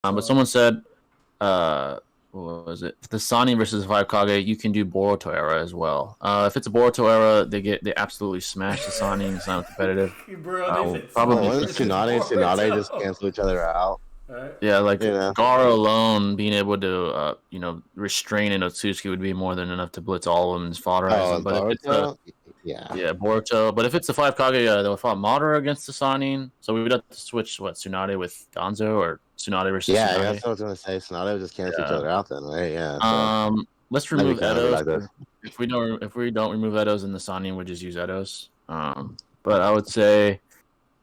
But someone said, what was it? The Sannin versus 5 Kage, you can do Boruto era as well. If it's a Boruto era, they absolutely smash the Sannin. It's not competitive. Bro, they said Probably Sannin wouldn't versus Tsunade and Tsunade just Boruto. cancel each other out? Right. Yeah, like You know? Gara alone being able to, restrain an Otsutsuki would be more than enough to blitz all of them and fodder. Oh, and But if it's a Boruto? Yeah. yeah, Boruto. But if it's the 5 Kage, they'll fought Madara against the Sannin. So we would have to switch Tsunade with Gonzo or Tsunade versus Yeah, Tsunade. that's what I was gonna say. Tsunade would just cancel each Yeah. other out then, right? Yeah. So Let's that'd be remove kind of Edos. productive. If we don't remove Edos, then the Sannin would just use Edos. But I would say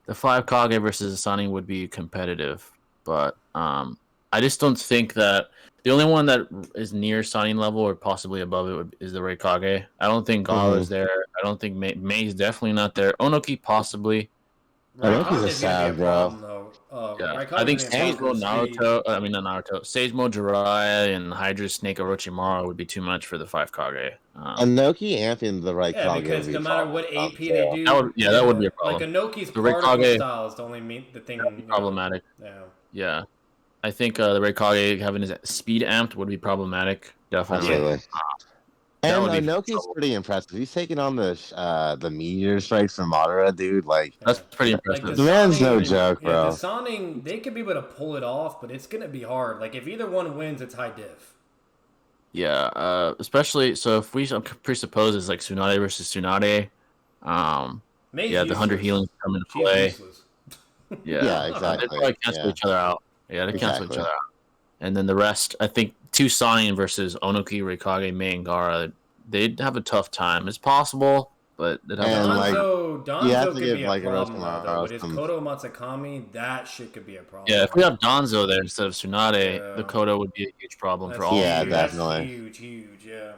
the 5 Kage versus the Sannin would be competitive. But I just don't think that the only one that is near Sannin level or possibly above it is the Reikage. I don't think Gala is there. I don't think May's definitely not there. Onoki possibly. I think he's a Raikage is gonna be a sad, bro. problem though. Yeah, Raikage I think is gonna be a problem Sagemo, for speed. Naruto. I mean, not Naruto. Sagemo, Jiraiya, and Hydra Snake Orochimaru would be too much for the 5 Kage. Anoki amping the right Yeah, Kage because would be no matter what AP they do, that would be a like problem. Anoki's The particle Reikage style is the only the thing. would be problematic. Yeah. Yeah, I think the Reikage having his speed amped would be problematic. Definitely. Absolutely. That And would be Anoki's trouble. pretty impressive. He's taking on the meteor strikes from Madara, dude. Like That's pretty Like impressive. the man's no Sannin- joke, Yeah, bro. the Sannin, they could be able to pull it off, but it's gonna be hard. Like if either one wins, it's high diff. Yeah, especially so if we presuppose it's like Tsunade versus Tsunade, May's yeah, the 100 useless. healings come into She's play. useless. Yeah, Yeah, they exactly. probably cancel each other out. Yeah, they cancel each Exactly. other out. And then the rest, I think, 2 Sannin versus Onoki, Reikage, Mei, and Gara, they'd have a tough time. It's possible, but they'd have a And, tough like, Donzo you have could to be give, a like, problem Orochimaru though. With his some- Kodo Matsukami, that shit could be a problem. Yeah, if we have Donzo there instead of Tsunade, Yeah. the Kodo would be a huge problem That's for all. Yeah, huge. definitely. That's huge, yeah.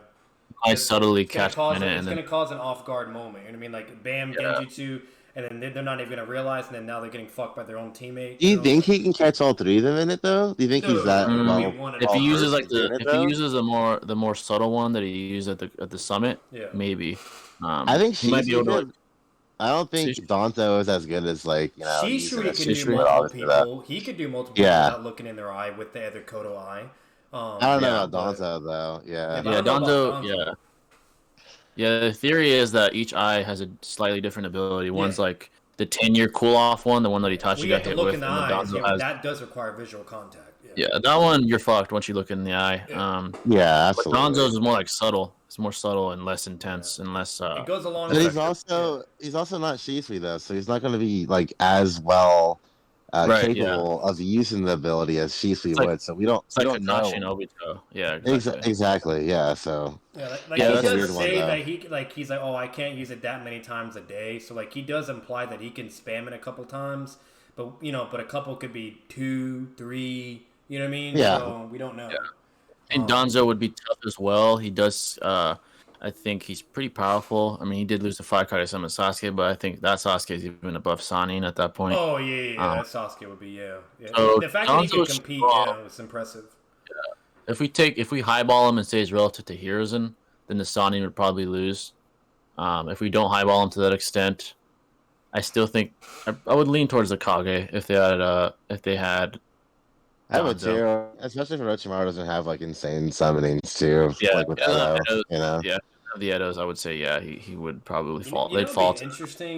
I subtly It's gonna catch cause, a minute it's and gonna then cause an off guard moment. You know what I mean? Like bam, Yeah. Genjutsu, and then they're not even gonna realize, and then now they're getting fucked by their own teammate. Do you think he can catch all three of them in it though? Do you think he's that Dude, well? one if he uses like doing it, though? he uses the more subtle one that he used at the summit, Yeah. maybe. I think he might be able to. could. I don't think Shishui. Danzo is as good as like using a Shishui can Shishui, do but multiple obviously that- people. He could do multiple Yeah. people without looking in their eye with the other Kodo eye. I don't know Yeah, about Danzo though. Yeah. Yeah, Yeah, I don't know Donzo. about Donzo. Yeah, yeah. The theory is that each eye has a slightly different ability. One's Yeah. like the 10-year cool off one, the one that Itachi We got have to hit look with, in the and the eyes. Donzo Yeah, has. that does require visual contact. Yeah, that one you're fucked once you look in the eye. Yeah. Yeah, But absolutely. Donzo's is more like subtle. It's more subtle and less intense and less. It goes along But with he's also not Shisui though, so he's not going to be like as well Right, capable of using the ability as Shisui like- would. So we don't. It's we like don't Kakashi and know. Obito. Yeah, exactly. Exactly. Yeah. So Yeah, like Yeah, he that's a does weird one, say though. that he's like, oh, I can't use it that many times a day. So like he does imply that he can spam it a couple times, but but a couple could be 2, 3. You know what I mean? Yeah. So we don't know. Yeah. And Donzo would be tough as well. He does. I think he's pretty powerful. I mean, he did lose the 5 Summon Sasuke, but I think that Sasuke is even above Sannin at that point. Oh yeah. That Sasuke would be yeah. So The fact that he can Donzo's compete, strong. yeah, was impressive. If we highball him and stays relative to Hiruzen, then the Sannin would probably lose. If we don't highball him to that extent, I still think I would lean towards the Kage if they had. I would Donzo. too, especially if Orochimaru doesn't have like insane summonings too. Yeah, like with yeah, Edo, yeah. The Edos, I would say, yeah, he would probably fall. You know They'd fall. what'd be interesting.